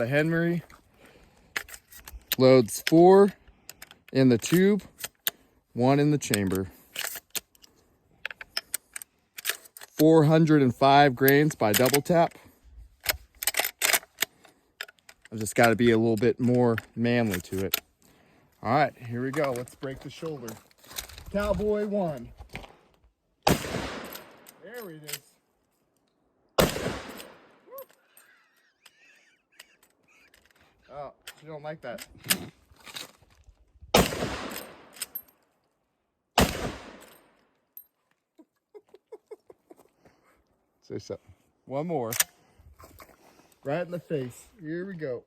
The Henry loads 4 in the tube, 1 in the chamber. 405 grains by double tap. I've just got to be a little bit more manly to it. All right, here we go. Let's break the shoulder. Cowboy 1. There it is. Oh, you don't like that. Say something. One more. Right in the face. Here we go.